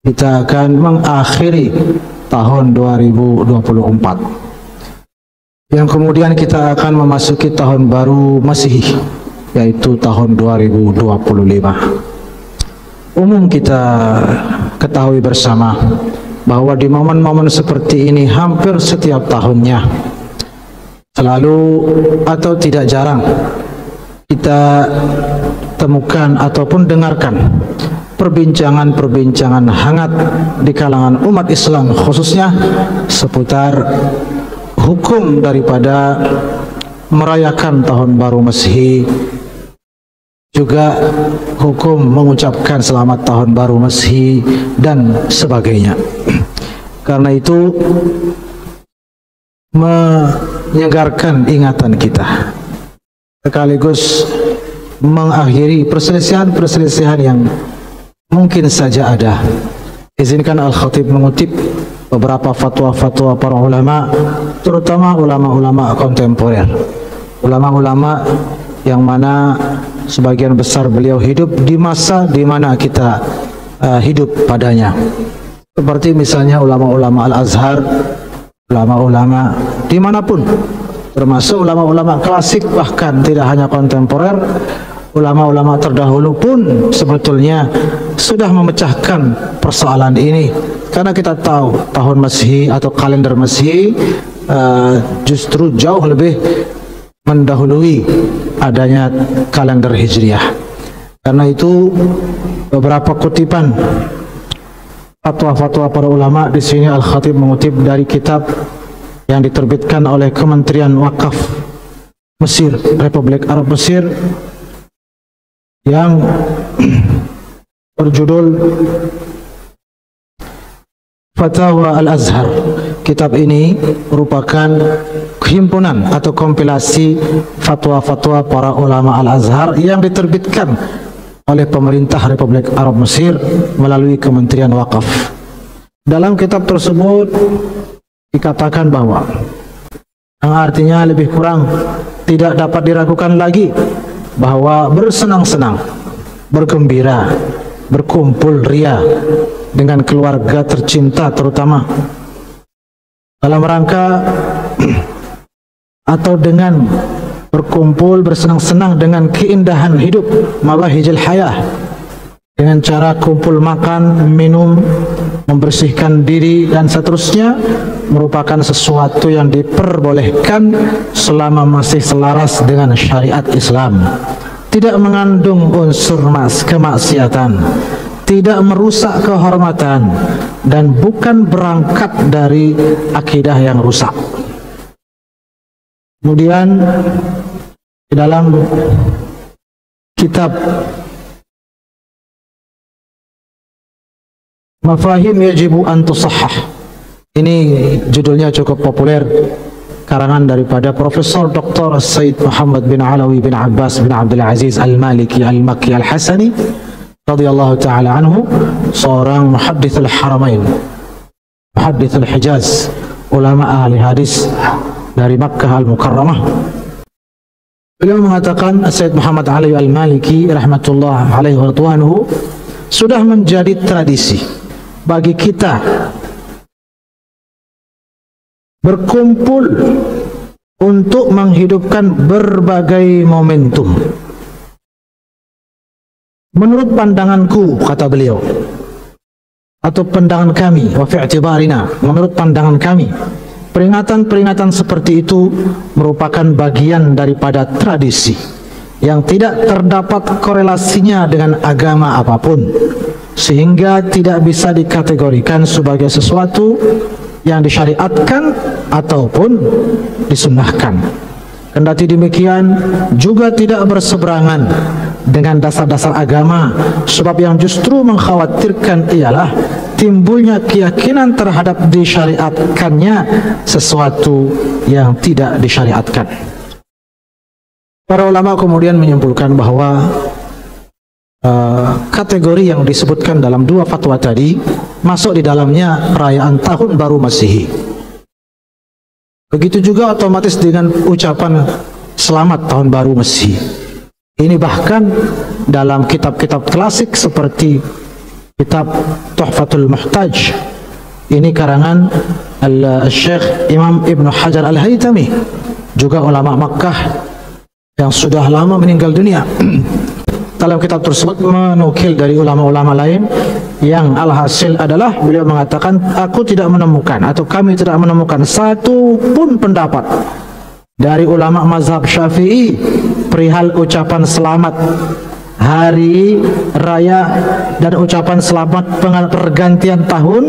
kita akan mengakhiri tahun 2024, yang kemudian kita akan memasuki tahun baru Masehi, yaitu tahun 2025. Umum kita ketahui bersama bahwa di momen-momen seperti ini hampir setiap tahunnya selalu atau tidak jarang kita temukan ataupun dengarkan perbincangan-perbincangan hangat di kalangan umat Islam, khususnya seputar hukum daripada merayakan tahun baru Masehi, juga hukum mengucapkan selamat tahun baru Masehi dan sebagainya. Karena itu menyegarkan ingatan kita, sekaligus mengakhiri perselisihan-perselisihan yang mungkin saja ada. Izinkan Al-Khatib mengutip beberapa fatwa-fatwa para ulama, terutama ulama-ulama kontemporer, ulama-ulama yang mana sebagian besar beliau hidup di masa di mana kita hidup padanya. Seperti misalnya ulama-ulama Al-Azhar, ulama-ulama dimanapun, termasuk ulama-ulama klasik, bahkan tidak hanya kontemporer, ulama-ulama terdahulu pun sebetulnya sudah memecahkan persoalan ini. Karena kita tahu tahun Masehi atau kalender Masehi justru jauh lebih mendahului adanya kalender Hijriah. Karena itu beberapa kutipan fatwa-fatwa para ulama di sini Al-Khatib mengutip dari kitab yang diterbitkan oleh Kementerian Wakaf Mesir, Republik Arab Mesir, yang berjudul Fatwa Al-Azhar. Kitab ini merupakan himpunan atau kompilasi fatwa-fatwa para ulama Al-Azhar yang diterbitkan oleh pemerintah Republik Arab Mesir melalui Kementerian Wakaf. Dalam kitab tersebut dikatakan bahwa, yang artinya lebih kurang tidak dapat diragukan lagi, bahwa bersenang-senang, bergembira, berkumpul ria dengan keluarga tercinta, terutama dalam rangka atau dengan berkumpul bersenang-senang dengan keindahan hidup, mabahijil hayah, dengan cara kumpul makan, minum, membersihkan diri dan seterusnya, merupakan sesuatu yang diperbolehkan selama masih selaras dengan syariat Islam, tidak mengandung unsur kemaksiatan, tidak merusak kehormatan, dan bukan berangkat dari akidah yang rusak. Kemudian di dalam kitab Mafahim Yajibu an Tusahhah, ini judulnya cukup populer, karangan daripada Profesor Dr. Said Muhammad bin Alawi bin Abbas bin Abdul Aziz Al-Maliki Al-Makki Al-Hasani radhiyallahu ta'ala anhu, seorang muhaddits al-Haramain, muhaddits al-Hijaz, ulama ahli hadis dari Makkah Al-Mukarramah. Beliau mengatakan, Said Muhammad Alawi Al-Maliki rahmatullah alaihi wa tuanhu, sudah menjadi tradisi bagi kita berkumpul untuk menghidupkan berbagai momentum. Menurut pandanganku, kata beliau, atau pandangan kami, wa fi i'tibarina, menurut pandangan kami, peringatan-peringatan seperti itu merupakan bagian daripada tradisi yang tidak terdapat korelasinya dengan agama apapun, sehingga tidak bisa dikategorikan sebagai sesuatu yang disyariatkan ataupun disunnahkan. Kendati demikian, juga tidak berseberangan dengan dasar-dasar agama, sebab yang justru mengkhawatirkan ialah timbulnya keyakinan terhadap disyariatkannya sesuatu yang tidak disyariatkan. Para ulama kemudian menyimpulkan bahwa kategori yang disebutkan dalam dua fatwa tadi masuk di dalamnya perayaan tahun baru Masehi. Begitu juga otomatis dengan ucapan selamat tahun baru Masehi. Ini bahkan dalam kitab-kitab klasik seperti kitab Tuhfatul Muhtaj. Ini karangan Syekh Imam Ibn Hajar Al-Haytami, juga ulama Makkah yang sudah lama meninggal dunia. Dalam kitab tersebut menukil dari ulama-ulama lain yang alhasil adalah beliau mengatakan, aku tidak menemukan atau kami tidak menemukan satu pun pendapat dari ulama mazhab Syafi'i perihal ucapan selamat hari raya dan ucapan selamat pergantian tahun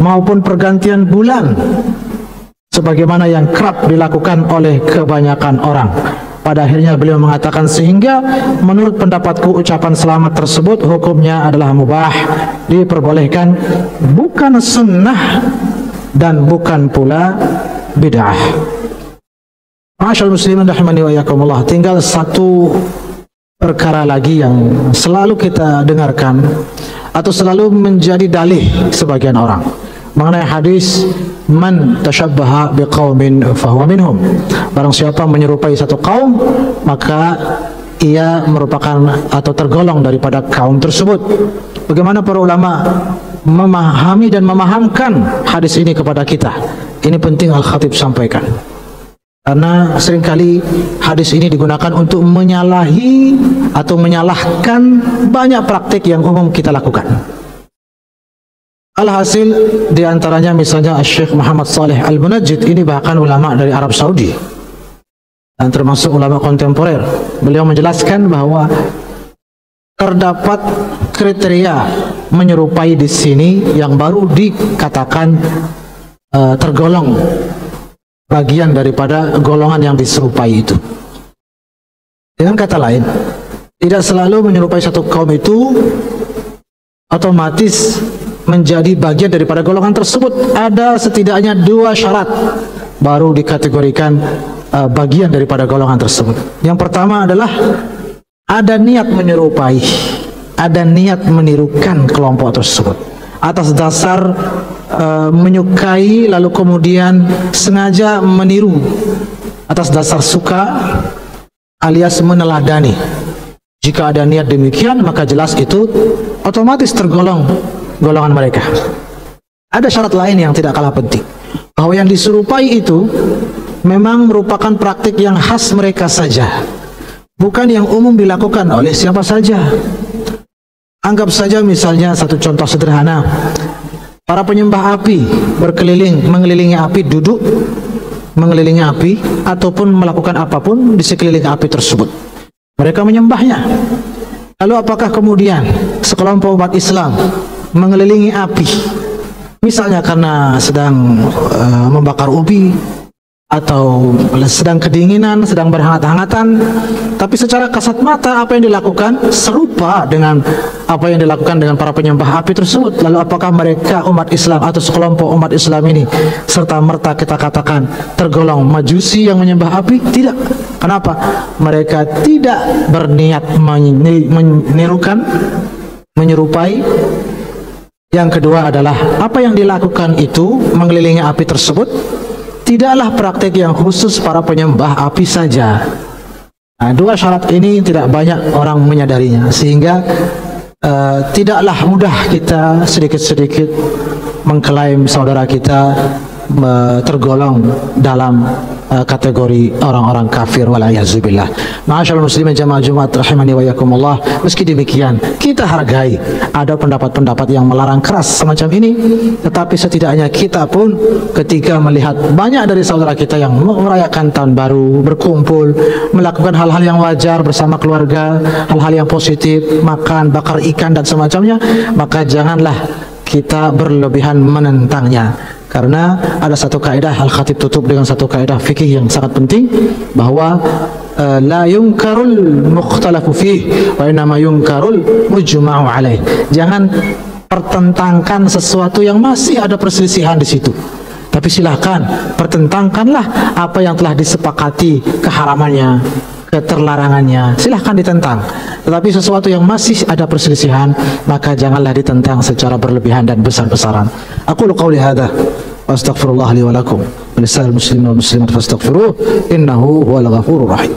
maupun pergantian bulan sebagaimana yang kerap dilakukan oleh kebanyakan orang. Pada akhirnya beliau mengatakan, sehingga menurut pendapatku ucapan selamat tersebut hukumnya adalah mubah, diperbolehkan, bukan sunnah dan bukan pula bid'ah. Ma'asyiral muslimin rahimani wa iyyakumullah, tinggal satu perkara lagi yang selalu kita dengarkan atau selalu menjadi dalih sebagian orang mengenai hadis man tashabbaha biqaumin fahuwa minhum. Barang siapa menyerupai satu kaum, maka ia merupakan atau tergolong daripada kaum tersebut. Bagaimana para ulama memahami dan memahamkan hadis ini kepada kita? Ini penting Al-Khatib sampaikan, karena seringkali hadis ini digunakan untuk menyalahi atau menyalahkan banyak praktik yang umum kita lakukan. Alhasil diantaranya misalnya Syekh Muhammad Saleh Al-Munajjid, ini bahkan ulama dari Arab Saudi dan termasuk ulama kontemporer. Beliau menjelaskan bahwa terdapat kriteria menyerupai di sini yang baru dikatakan tergolong bagian daripada golongan yang diserupai itu. Dengan kata lain, tidak selalu menyerupai satu kaum itu otomatis menjadi bagian daripada golongan tersebut. Ada setidaknya 2 syarat baru dikategorikan bagian daripada golongan tersebut. Yang pertama adalah ada niat menyerupai, ada niat menirukan kelompok tersebut atas dasar menyukai lalu kemudian sengaja meniru atas dasar suka alias meneladani. Jika ada niat demikian, maka jelas itu otomatis tergolong golongan mereka. Ada syarat lain yang tidak kalah penting, bahwa yang diserupai itu memang merupakan praktik yang khas mereka saja, bukan yang umum dilakukan oleh siapa saja. Anggap saja misalnya satu contoh sederhana, para penyembah api berkeliling, mengelilingi api, duduk mengelilingi api ataupun melakukan apapun di sekeliling api tersebut. Mereka menyembahnya. Lalu apakah kemudian sekelompok umat Islam mengelilingi api, misalnya karena sedang membakar ubi atau sedang kedinginan, sedang berhangat-hangatan, tapi secara kasat mata apa yang dilakukan serupa dengan apa yang dilakukan dengan para penyembah api tersebut. Lalu apakah mereka umat Islam atau sekelompok umat Islam ini serta merta kita katakan tergolong majusi yang menyembah api? Tidak. Kenapa? Mereka tidak berniat menirukan, menyerupai. Yang kedua adalah apa yang dilakukan itu mengelilingi api tersebut tidaklah praktik yang khusus para penyembah api saja. Nah, 2 syarat ini tidak banyak orang menyadarinya, sehingga tidaklah mudah kita sedikit-sedikit mengklaim saudara kita tergolong dalam kategori orang-orang kafir wala'iyahzubillah. Ma'asyiral muslimin jamaah Jumat rahimani wa yakumullah. Meski demikian, kita hargai ada pendapat-pendapat yang melarang keras semacam ini, tetapi setidaknya kita pun ketika melihat banyak dari saudara kita yang merayakan tahun baru, berkumpul, melakukan hal-hal yang wajar bersama keluarga, hal-hal yang positif, makan, bakar ikan dan semacamnya, maka janganlah kita berlebihan menentangnya. Karena ada satu kaidah, Al-Khatib tutup dengan satu kaidah fikih yang sangat penting, bahwa la yunkarul mukhtalafu fih wa innama yunkarul mujma'u alaih. Jangan pertentangkan sesuatu yang masih ada perselisihan di situ, tapi silahkan pertentangkanlah apa yang telah disepakati keharamannya, keterlarangannya, silahkan ditentang. Tetapi sesuatu yang masih ada perselisihan, maka janganlah ditentang secara berlebihan dan besar-besaran. Aqulu qawli hadza wa astaghfirullah li wa lakum wa lisa'il muslimin wal muslimat fastaghfiruh innahu huwal ghafurur rahim.